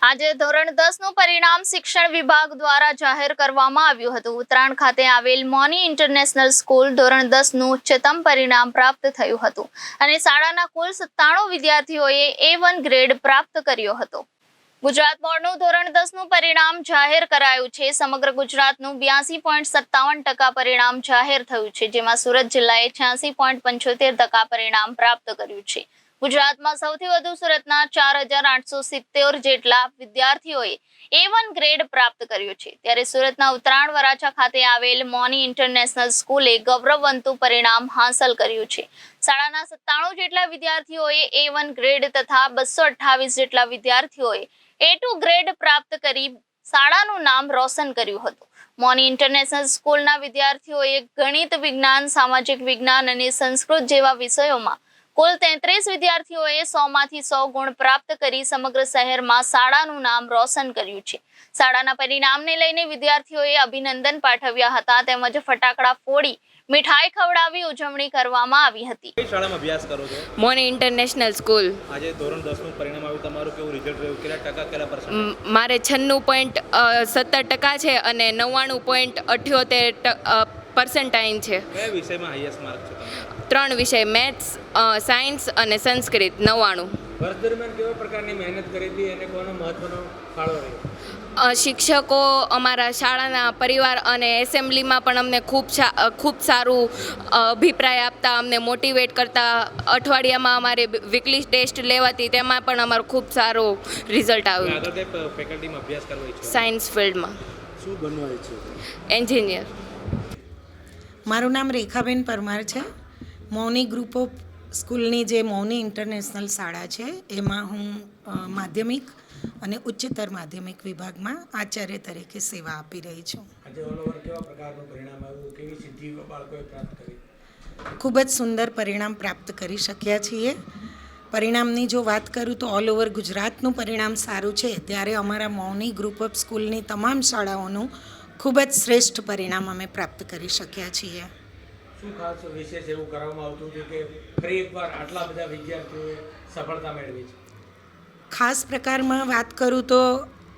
આજે ધોરણ 10 નું પરિણામ શિક્ષણ વિભાગ દ્વારા જાહેર કરવામાં આવ્યું હતું। ઉત્તરાયણ ખાતે આવેલ મોની ઇન્ટરનેશનલ સ્કૂલ ધોરણ 10 નું ઉચ્ચતમ પરિણામ પ્રાપ્ત થયું હતું અને શાળાના કુલ 97 વિદ્યાર્થીઓએ A1 ગ્રેડ પ્રાપ્ત કર્યો હતો। ગુજરાત બોર્ડનું ધોરણ 10 નું પરિણામ જાહેર કરાયું છે। સમગ્ર ગુજરાતનું 82.57% પરિણામ જાહેર થયું છે, જેમાં સુરત જિલ્લાએ 86.75% પરિણામ પ્રાપ્ત કર્યું છે। ગુજરાતમાં સૌથી વધુ સુરતના 4870 જેટલા વિદ્યાર્થીઓએ A1 ગ્રેડ પ્રાપ્ત કર્યો છે, ત્યારે સુરતના ઉત્તરાયણ વરાછા ખાતે આવેલ મોની ઇન્ટરનેશનલ સ્કૂલે ગૌરવવંતું પરિણામ હાંસલ કર્યું છે। શાળાના 97 જેટલા વિદ્યાર્થીઓએ A1 ગ્રેડ તથા 228 જેટલા વિદ્યાર્થીઓએ A2 ગ્રેડ પ્રાપ્ત કરી શાળાનું નામ રોશન કર્યું હતું। મોની ઇન્ટરનેશનલ સ્કૂલના વિદ્યાર્થીઓએ ગણિત, વિજ્ઞાન, સામાજિક વિજ્ઞાન અને સંસ્કૃત જેવા વિષયોમાં કુલ 33 વિદ્યાર્થીઓએ 100માંથી 100 ગુણ પ્રાપ્ત કરી સમગ્ર શહેરમાં શાળાનું નામ રોશન કર્યું છે। શાળાના પરિણામને લઈને વિદ્યાર્થીઓએ અભિનંદન પાઠવ્યા હતા, તેમજ ફટાકડા ફોડી મીઠાઈ ખવડાવી ઉજવણી કરવામાં આવી હતી। કઈ શાળામાં અભ્યાસ કરો છો? Mouni international school. આજે ધોરણ 10 નું પરિણામ આવ્યું, તમારું કેવું રિઝલ્ટ રહ્યું? કેટલા ટકા, કેટલા પર્સન્ટ? મારે 96.70% છે અને 99.78% છે। કયા વિષયમાં હાઈએસ્ટ માર્ક છે તમારા? 3 વિષય, મેથ્સ, સાયન્સ અને સંસ્કૃત 99। વર્ષ દરમિયાન કેવા પ્રકારની મહેનત કરી હતી અને કોનો મહત્વનો ફાળો રહ્યો? શિક્ષકો, અમારા શાળાના પરિવાર અને એસેમ્બલીમાં પણ અમને ખૂબ સારું અભિપ્રાય આપતા, અમને મોટિવેટ કરતા। અઠવાડિયામાં અમારે વીકલી ટેસ્ટ લેવાતી, તેમાં પણ અમારું ખૂબ સારું રિઝલ્ટ આવ્યું। આગળ કઈ ફેકલ્ટીમાં અભ્યાસ કરવો ઈચ્છો? સાયન્સ ફિલ્ડમાં। શું બનવા ઈચ્છો? એન્જિનિયર। મારું નામ રેખાબેન પરમાર છે। મૌની ગ્રુપ ઓફ સ્કૂલની જે મૌની ઇન્ટરનેશનલ શાળા છે, એમાં હું માધ્યમિક અને ઉચ્ચતર માધ્યમિક વિભાગમાં આચાર્ય તરીકે સેવા આપી રહી છું। આજે ઓલ ઓવર કેવા પ્રકારનું પરિણામ આવ્યું? કેવી સિદ્ધિઓ બાળકોએ પ્રાપ્ત કરી? ખૂબ જ સુંદર પરિણામ પ્રાપ્ત કરી શક્યા છીએ। પરિણામની જો વાત કરું તો ઓલ ઓવર ગુજરાતનું પરિણામ સારું છે, ત્યારે અમારા મૌની ગ્રુપ ઓફ સ્કૂલની તમામ શાળાઓનું ખૂબ જ શ્રેષ્ઠ પરિણામ અમે પ્રાપ્ત કરી શક્યા છીએ। શું ખાસ વિશેષ એવું કરવામાં આવતું હતું કે ફરી એકવાર આટલા બધા વિદ્યાર્થીઓએ સફળતા મેળવી છે? ખાસ પ્રકારમાં વાત કરું તો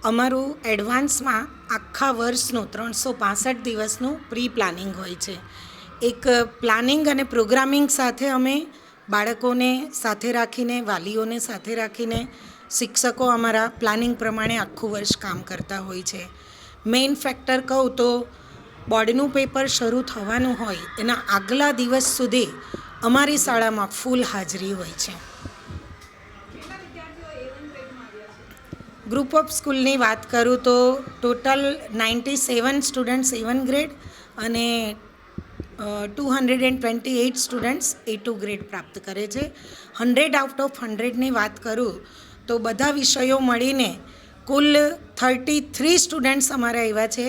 અમારું એડવાન્સમાં આખા વર્ષનું 365 દિવસનું પ્રી પ્લાનિંગ હોય છે। એક પ્લાનિંગ અને પ્રોગ્રામિંગ સાથે અમે બાળકોને સાથે રાખીને, વાલીઓને સાથે રાખીને, શિક્ષકો અમારા પ્લાનિંગ પ્રમાણે આખું વર્ષ કામ કરતા હોય છે। મેઇન ફેક્ટર કહું તો બોર્ડનું પેપર શરૂ થવાનું હોય એના આગલા દિવસ સુધી અમારી શાળામાં ફૂલ હાજરી હોય છે। ગ્રુપ ઓફ સ્કૂલની વાત કરું તો ટોટલ 97 સ્ટુડન્ટ્સ A1 ગ્રેડ અને 228 સ્ટુડન્ટ્સ A2 ગ્રેડ પ્રાપ્ત કરે છે। 100 આઉટ ઓફ 100ની વાત કરું તો બધા વિષયો મળીને કુલ 33 સ્ટુડન્ટ્સ અમારા એવા છે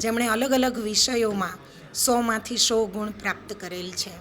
જેમણે અલગ અલગ વિષયોમાં 100માંથી 100 ગુણ પ્રાપ્ત કરેલ છે।